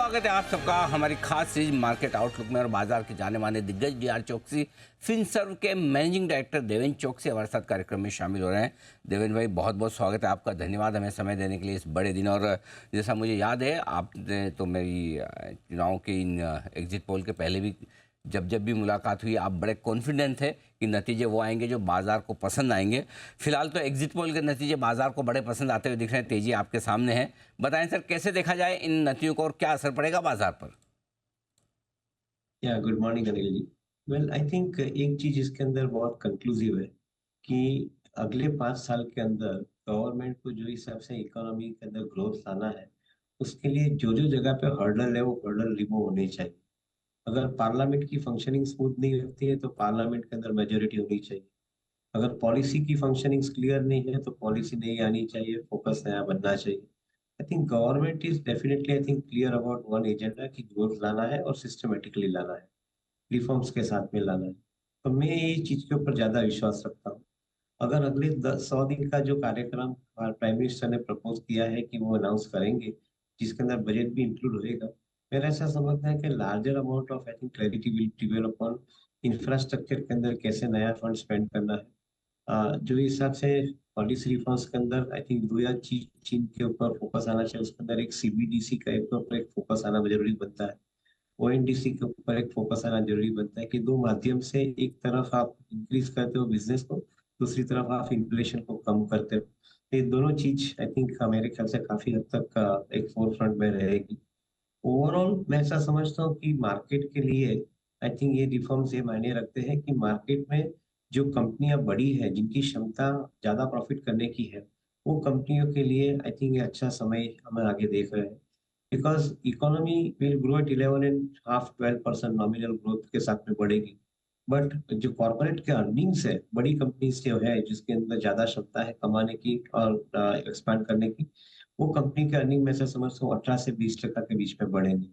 स्वागत है आप सबका हमारी खास सीरीज मार्केट आउटलुक में। और बाजार के जाने माने दिग्गज डीआर चौकसी फिनसर्व के मैनेजिंग डायरेक्टर देवेंद्र चौकसी हमारे साथ कार्यक्रम में शामिल हो रहे हैं। देवेंद्र भाई, बहुत बहुत स्वागत है आपका। धन्यवाद हमें समय देने के लिए इस बड़े दिन। और जैसा मुझे याद है, आपने तो मेरी चुनाव के इन एग्जिट पोल के पहले भी जब भी मुलाकात हुई, आप बड़े कॉन्फिडेंट थे कि नतीजे वो आएंगे जो बाजार को पसंद आएंगे। फिलहाल तो एग्जिट पोल के नतीजे बाजार को बड़े पसंद आते हुए दिख रहे हैं। तेजी आपके सामने है। बताएं सर, कैसे देखा जाए इन नतीजों को और क्या असर पड़ेगा बाजार पर? या good morning Anil ji. Well, I think एक चीज इसके अंदर बहुत कंक्लूसिव है कि अगले 5 साल के अंदर गवर्नमेंट को जो हिसाब से इकोनॉमी के अंदर ग्रोथ लाना है, उसके लिए जो जो जगह पे हर्डल है वो हर्डल रिमूव होने चाहिए। अगर पार्लियामेंट की फंक्शनिंग स्मूथ नहीं होती है तो पार्लियामेंट के अंदर मेजोरिटी होनी चाहिए। अगर पॉलिसी की फंक्शनिंग क्लियर नहीं है तो पॉलिसी नहीं आनी चाहिए, फोकस नया बनना चाहिए। I think government is definitely I think clear about one agenda कि ग्रोथ लाना है और सिस्टमेटिकली लाना है, रिफॉर्म्स के साथ में लाना है। तो मैं ये चीज के ऊपर ज्यादा विश्वास रखता हूँ। अगर अगले 100 दिन का जो कार्यक्रम प्राइम मिनिस्टर ने प्रपोज किया है कि वो अनाउंस करेंगे, जिसके अंदर बजट भी इंक्लूड होएगा, मेरा ऐसा समझना है कि larger amount of I think clarity will prevail upon infrastructure के अंदर कैसे नया फंड स्पेंड करना है। जो हिसाब से पॉलिसी रिफॉर्म्स के अंदर आई थिंक दो या चीज चीन के ऊपर फोकस आना चाहिए, उसके अंदर एक सीबीडीसी का एक ऊपर एक फोकस आना जरूरी बनता है। ओएनडीसी के ऊपर एक फोकस आना जरूरी बनता है कि दो माध्यम से एक तरफ आप इंक्रीज करते हो बिजनेस को, दूसरी तरफ आप इन्फ्लेशन को कम करते हो। तो ये दोनों चीज आई थिंक मेरे ख्याल से काफी हद तक एक फोर फ्रंट में रहेगी। ओवरऑल मैं ऐसा समझता हूँ कि मार्केट के लिए आई थिंक ये रिफॉर्म्स ये मायने रखते हैं कि मार्केट में जो कंपनियां बड़ी है, जिनकी क्षमता ज्यादा प्रॉफिट करने की है, वो कंपनियों के लिए आई थिंक ये अच्छा समय हमें आगे देख रहे हैं। Because economy will grow at 11.5-12% nominal growth के साथ में बढ़ेगी। बट जो कॉर्पोरेट के अर्निंग्स है, बड़ी कंपनीज जो है जिसके अंदर ज्यादा क्षमता है कमाने की और एक्सपांड करने की, वो कंपनी के अर्निंग में से समझता हूँ 18 से 20% के बीच में बढ़ेंगे।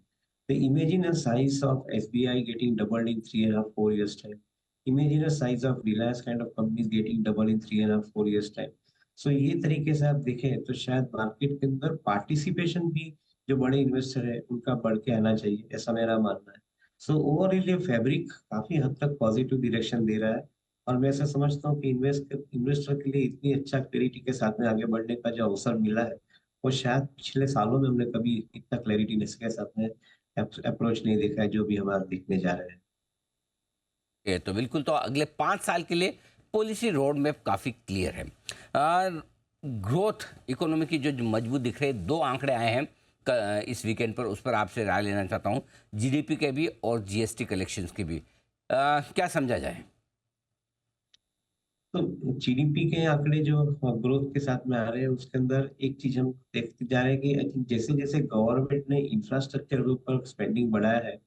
तो imagine a size of SBI getting doubled in 3.5-4 years time. Imagine a size of Reliance kind of companies getting double in 3.5-4 years time. So ये तरीके से आप देखें तो शायद मार्केट के अंदर पार्टिसिपेशन भी जो बड़े इन्वेस्टर है उनका बढ़ के आना चाहिए, ऐसा मेरा मानना है। सो ओवरऑल ये फैब्रिक काफी हद तक पॉजिटिव डायरेक्शन दे रहा है। और मैं ऐसा समझता हूँ कि इन्वेस्टर के लिए इतनी अच्छा क्लैरिटी के साथ में आगे बढ़ने का जो अवसर मिला है, वो शायद पिछले सालों में हमने कभी इतना क्लैरिटी के साथ में अप्रोच नहीं देखा है जो भी हम आज देखने जा रहे हैं। ये तो बिल्कुल, तो अगले 5 साल के लिए पॉलिसी रोड मैप काफ़ी क्लियर है। ग्रोथ इकोनॉमी की जो मजबूत दिख रहे दो आंकड़े आए हैं इस वीकेंड पर, उस पर आपसे राय लेना चाहता हूँ। जीडीपी के भी और जीएसटी कलेक्शंस के भी। क्या समझा जाए? तो जीडीपी के आंकड़े जो ग्रोथ के साथ में आ रहे हैं, उसके अंदर एक चीज हम देखते जा रहे हैं कि आई थिंक जैसे जैसे गवर्नमेंट ने इंफ्रास्ट्रक्चर के ऊपर स्पेंडिंग बढ़ाया है,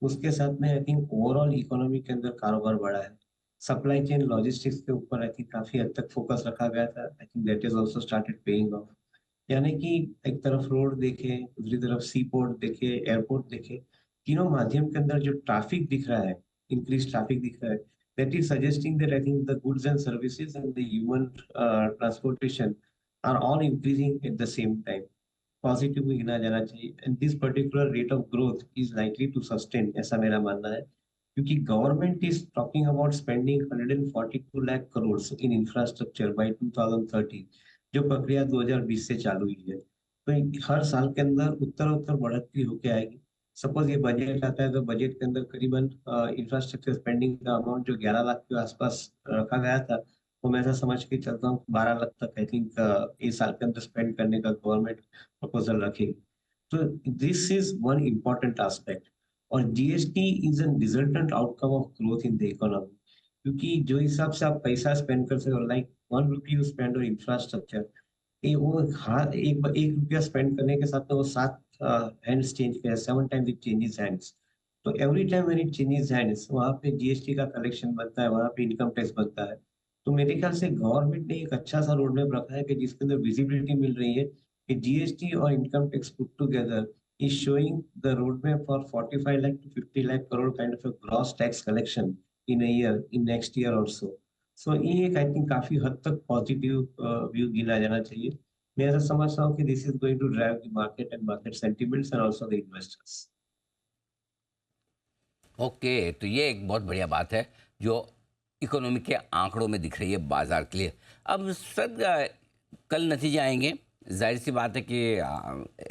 उसके साथ में आई थिंक ओवरऑल इकोनॉमी के अंदर कारोबार बढ़ा है। सप्लाई चेन लॉजिस्टिक्स के ऊपर आई थिंक काफी हद तक फोकस रखा गया था। आई think that is also started paying off. यानी कि एक तरफ रोड देखे, दूसरी तरफ सी पोर्ट देखे, एयरपोर्ट देखे, तीनों माध्यम के अंदर जो ट्रैफिक दिख रहा है, इंक्रीज ट्रैफिक दिख रहा है, that is suggesting that I think the goods and services and the human transportation are all increasing at the same time. Positive भी गिना जाना चाहिए and this particular rate of growth is likely to sustain, ऐसा मेरा मानना है। क्योंकि government is talking about spending 142 lakh crore in infrastructure by 2030, जो प्रक्रिया 2020 से चालू हुई है। तो हर साल के अंदर उत्तर उत्तर बढ़ती होके आएगी। सपोज ये बजट आता है तो बजट के अंदर करीबन इंफ्रास्ट्रक्चर स्पेंडिंग का अमाउंट जो 11 लाख के आसपास रखा गया था, वो मैं ऐसा समझ के चलता हूँ 12 लाख तक आई थिंक इस साल के अंदर स्पेंड करने का गवर्नमेंट प्रपोजल रखेगी। तो this is one important aspect. और GST is an resultant outcome of growth in the economy. क्योंकि जो हिसाब से आप पैसा स्पेंड करते हो, like 1 rupee you spend on infrastructure, ये वो हाँ, एक रुपया स्पेंड करने के साथ में वो 7 हैंड्स चेंज करे, 7 टाइम्स इट चेंजेस हैंड्स। तो every time when it changes hands, वहां पे जीएसटी का कलेक्शन बनता है, वहां पे इनकम टैक्स बनता है। तो मेरे ख्याल से गवर्नमेंट ने एक अच्छा सा रोड मैप रखा है कि जिसके अंदर विजिबिलिटी मिल रही है कि जीएसटी और income tax put together is showing the roadmap for 45 lakh to 50 lakh crore kind of a gross tax collection in a year, in next year also. So ये एक आई थिंक काफी हद तक positive view गिना जाना चाहिए। मैं ऐसा समझता हूँ कि this is going to drive the market and market sentiments and also the investors. Okay, तो ये एक बहुत बढ़िया बात है जो इकोनॉमी के आंकड़ों में दिख रही है बाजार के लिए। अब सर कल नतीजे आएंगे, जाहिर सी बात है कि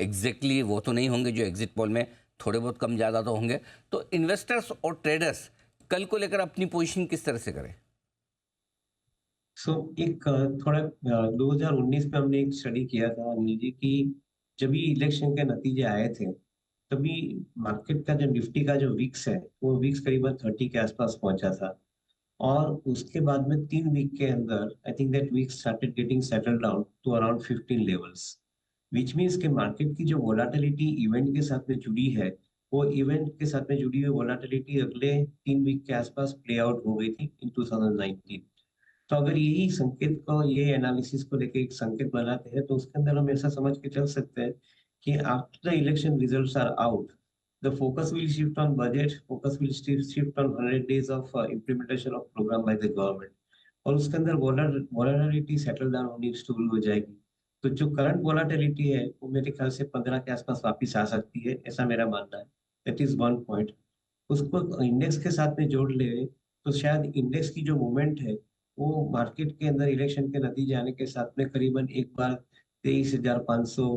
एग्जैक्टली वो तो नहीं होंगे जो एग्जिट पोल में, थोड़े बहुत कम ज़्यादा तो होंगे। तो इन्वेस्टर्स और ट्रेडर्स कल को लेकर अपनी पोजीशन किस तरह से करें? सो एक थोड़ा 2019 में हमने एक स्टडी किया था अनिल जी की, जब भी इलेक्शन के नतीजे आए थे तभी मार्केट का जो निफ्टी का जो विक्स है वो विक्स करीबन 30 के आसपास पहुंचा था। और उसके बाद में 3 वीक के अंदर I think that week started getting settle down to around 15 levels, which means के मार्केट की जो वोलाटिलिटी इवेंट के साथ में जुड़ी है, वो इवेंट के साथ में जुड़ी हुई वोलाटिलिटी अगले 3 वीक के आसपास प्ले आउट हो गई थी इन 2019। तो अगर यही संकेत को, ये एनालिसिस को लेके एक संकेत बनाते हैं तो उसके अंदर हम ऐसा समझ के चल सकते हैं कि after the election results are out, the focus will shift on budget, focus will shift on 100 days of implementation of program by the government, और उसके अंदर वोलेटिलिटी सेटल डाउन होनी शुरू हो जाएगी। तो जो करंट वोलेटिलिटी है वो मेरे ख्याल से 15 के आसपास वापस आ सकती है, ऐसा मेरा मानना है। That is one point. उसको इंडेक्स के साथ में जोड़ ले तो शायद इंडेक्स की जो मूवमेंट है वो मार्केट के अंदर इलेक्शन के नतीजे आने के साथ में करीबन एक बार 23,500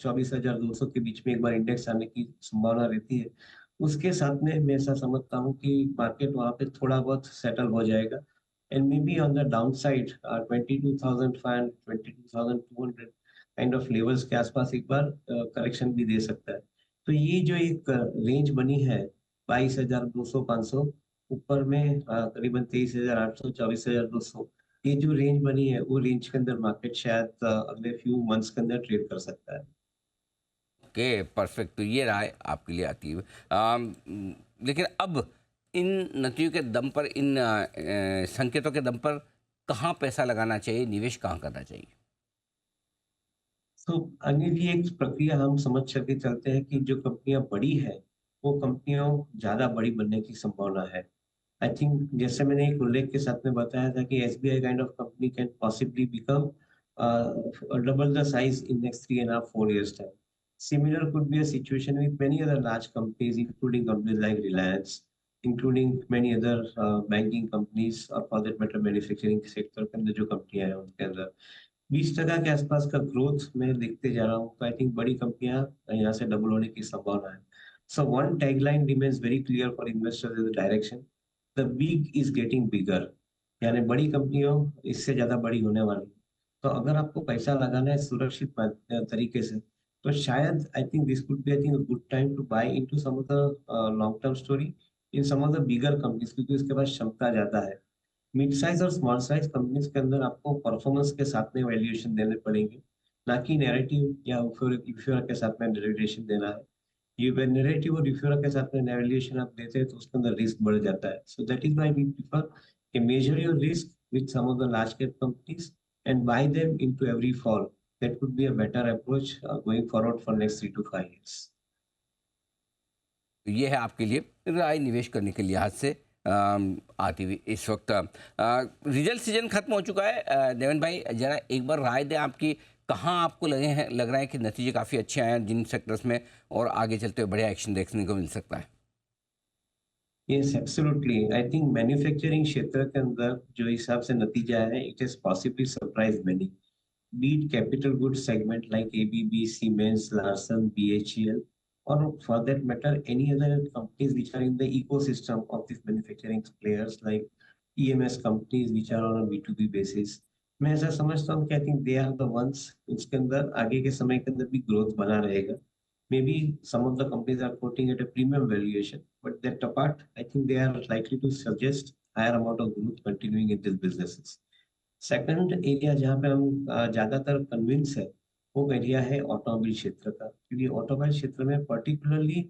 24,200 के बीच में एक बार इंडेक्स आने की संभावना रहती है। उसके साथ में मैं ऐसा समझता हूँ कि मार्केट वहां पे थोड़ा बहुत सेटल हो जाएगा and may be on the down side 22,500 22,200 kind of levels के आसपास एक बार करेक्शन भी दे सकता है। तो ये जो एक रेंज बनी है 22,200 500, ऊपर में करीबन 23,800 24,200, ये जो रेंज बनी है वो रेंज के अंदर मार्केट शायद अगले फ्यू मंथ्स के अंदर ट्रेड कर सकता है। Okay, perfect. तो ये राय आपके लिए आती है। लेकिन अब इन नतीजों के दम पर, इन संकेतों के दम पर कहाँ पैसा लगाना चाहिए, निवेश कहाँ करना चाहिए? तो अनिल जी एक प्रक्रिया हम समझ करके चलते हैं कि जो कंपनियां बड़ी है वो कंपनियों ज्यादा बड़ी बनने की संभावना है। आई थिंक जैसे मैंने एक उल्लेख के साथ में बताया था कि SBI kind of company can possibly become double the size in next 3.5 4 years time. Similar could be a situation with many other large companies, including companies like Reliance, including many other banking companies, or for that matter manufacturing sector के अंदर जो कंपनियां हैं उनके अंदर 20% के आसपास का ग्रोथ मैं देखते जा रहा हूँ। तो आई थिंक बड़ी कंपनियां यहाँ से डबल होने की संभावना है। So one tagline remains very clear for investors in the direction, the big is getting bigger, यानी बड़ी कंपनियों इससे ज्यादा बड़ी होने वाली। तो अगर आपको पैसा लगाना है सुरक्षित तरीके से, तो शायद I think this could be I think good time to buy into some of the long term story in some of the bigger companies, क्योंकि उसके पास क्षमता ज्यादा है। मिड साइज और स्मॉल साइज कंपनीज के अंदर आपको परफॉर्मेंस के साथ में वैल्यूएशन देने पड़ेंगे, ना कि नैरेटिव या इफ्योरा के साथ में वैल्यूएशन देना है। ये नैरेटिव और इफ्योरा के साथ में वैल्यूएशन आप देते हैं तो उसके अंदर रिस्क बढ़ जाता है। So that is why we prefer कि measure your risk with some of the large cap companies and buy them into every fall. That could be a better approach going forward for next 3 to 5 years. तो ये है आपके लिए राय निवेश करने के लिहाज से आती हुई इस वक्त। रिजल्ट सीजन खत्म हो चुका है। देवन भाई जरा एक बार राय दें आपकी, कहाँ आपको लग रहा है कि नतीजे काफ़ी अच्छे आए हैं जिन सेक्टर्स में, और आगे चलते हुए बढ़िया एक्शन देखने को मिल सकता है? Yes, absolutely. I think manufacturing क्षेत्र के अंदर जो हिसाब से नतीजा आया है, it has possibly surprised many. Be it capital goods segment like ABB, Siemens, Larsen, BHEL, or for that matter, any other companies which are in the ecosystem of these manufacturing players like EMS companies which are on a B2B basis. मैं ऐसा समझता हूँ कि I think they are the ones उसके अंदर आगे के समय के अंदर भी ग्रोथ बना रहेगा। Maybe some of the companies are quoting at a premium valuation, but that apart, I think they are likely to suggest higher amount of growth continuing in these businesses. Second area जहाँ पे हम ज्यादातर convince है वो area है automobile क्षेत्र का, क्योंकि ऑटोमोबाइल क्षेत्र में particularly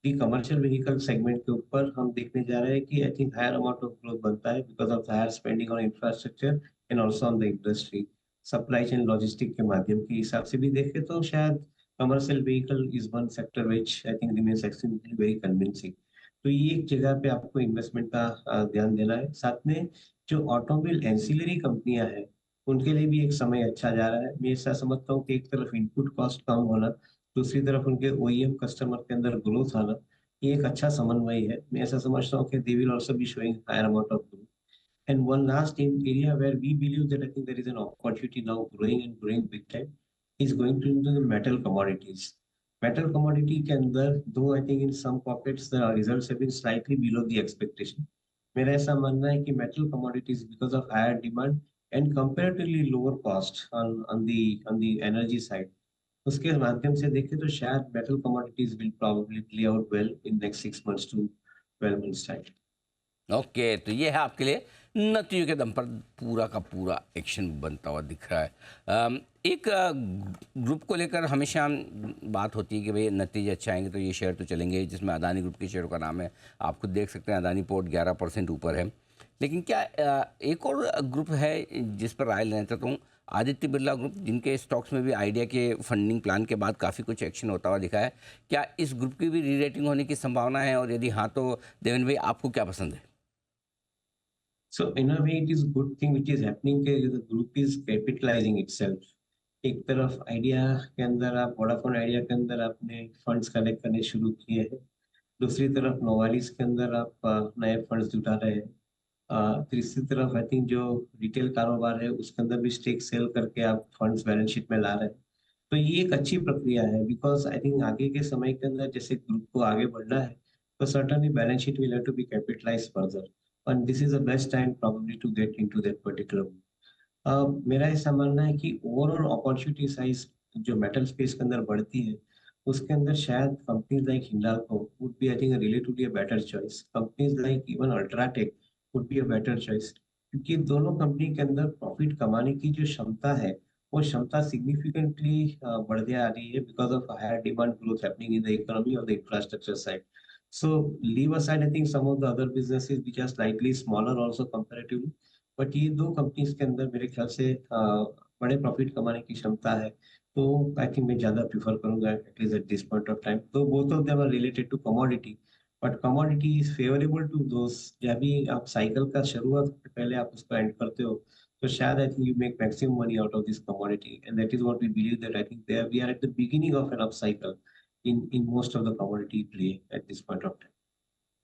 the commercial vehicle segment के ऊपर हम देखने जा रहे हैं कि I think higher amount of growth बनता है because of higher spending on infrastructure and also on the industry. Supply chain logistic के माध्यम के हिसाब से भी देखें तो शायद commercial vehicle is one sector which I think remains extremely very convincing. तो ये एक जगह पे आपको इन्वेस्टमेंट का ध्यान देना है। साथ में जो ऑटोमोबाइल एंसिलरी कंपनियां हैं उनके लिए भी एक समय अच्छा जा रहा है। मैं ऐसा समझता हूँ कि एक तरफ इनपुट कॉस्ट कम होना, दूसरी तरफ उनके ओईएम कस्टमर के अंदर ग्रोथ आना, ये एक अच्छा समन्वय है। मैं ऐसा समझता हूँ कि they will also be showing higher amount of growth. And one last area where we believe that I think there is an opportunity now growing and growing big time is going to into the metal commodities. Metal commodity के अंदर, though I think in some pockets the results have been slightly below the expectation. मेरा ऐसा मानना है कि metal commodities because of higher demand and comparatively lower cost on the energy side, उसके माध्यम से देखें तो शायद metal commodities will probably play out well in next 6 months to 12 months time. Okay, तो ये है आपके लिए नतीजों के दम पर पूरा का पूरा एक्शन बनता हुआ दिख रहा है। एक ग्रुप को लेकर हमेशा बात होती है कि भाई नतीजे अच्छे आएंगे तो ये शेयर तो चलेंगे, जिसमें अदानी ग्रुप के शेयरों का नाम है। आप खुद देख सकते हैं अदानी पोर्ट 11% ऊपर है। लेकिन क्या एक और ग्रुप है जिस पर राय लेना चाहता हूँ, आदित्य बिरला ग्रुप, जिनके स्टॉक्स में भी आइडिया के फंडिंग प्लान के बाद काफ़ी कुछ एक्शन होता हुआ दिखा है। क्या इस ग्रुप की भी री रेटिंग होने की संभावना है, और यदि हाँ तो देवेंद्र भाई आपको क्या पसंद है? So in a way, it is good thing which is happening कि the group is capitalizing itself. एक तरफ आइडिया के अंदर आप वोडाफोन आइडिया के अंदर आपने फंड्स कलेक्ट करने शुरू किए हैं, दूसरी तरफ नोवालिस के अंदर आप नए फंड्स जुटा रहे हैं, तीसरी तरफ आई थिंक जो रिटेल कारोबार है उसके अंदर भी स्टेक सेल करके आप फंड्स बैलेंस शीट में ला रहे हैं। तो ये एक अच्छी प्रक्रिया है, बिकॉज आई थिंक आगे के समय के अंदर जैसे ग्रुप को आगे बढ़ना है, तो certainly balance sheet will have to be capitalised further, and this is the best time probably to get into that particular group. मेरा ऐसा मानना है कि ओवरऑल अपॉर्चुनिटी साइज जो मेटल स्पेस के अंदर बढ़ती है, उसके अंदर शायद companies like Hindalco would be I think relatively a better choice, companies like even UltraTech would be a better choice, क्योंकि दोनों कंपनी के अंदर प्रॉफिट कमाने की जो क्षमता है, वो क्षमता सिग्निफिकेंटली बढ़ती आ रही है because of higher demand growth happening in the economy of the infrastructure side. So leave aside, I think some of the other businesses which are slightly smaller also comparatively, but ये दो companies के अंदर मेरे ख्याल से बड़े profit कमाने की क्षमता है, तो आई थिंक मैं ज्यादा प्रिफर करूंगा at least at this point of time. तो both of them are related to commodity, but commodity is favourable to those, जब भी आप साइकिल का शुरुआत से पहले आप उसको एंड करते हो, तो शायद I think you make maximum money out of this commodity, and that is what we believe that I think there we are at the beginning of an up cycle in most of the commodity play at this point of time.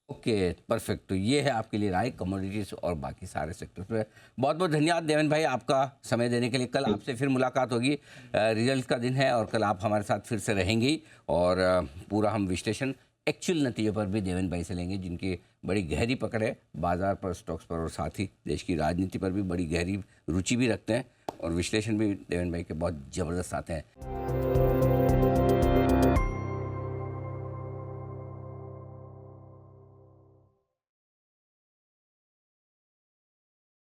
Okay, perfect. तो ये है आपके लिए राय commodities और बाकी सारे sectors पे। बहुत बहुत धन्यवाद देवेंद्र भाई आपका समय देने के लिए। कल आपसे फिर मुलाकात होगी, रिजल्ट का दिन है, और कल आप हमारे साथ फिर से रहेंगे ही, और पूरा हम विश्लेषण एक्चुअल नतीजों पर भी देवेंद्र भाई से लेंगे, जिनकी बड़ी गहरी पकड़ है बाजार पर, स्टॉक्स पर, और साथ ही देश की राजनीति पर भी बड़ी गहरी रुचि भी रखते हैं, और विश्लेषण भी देवेंद्र भाई के बहुत ज़बरदस्त आते हैं।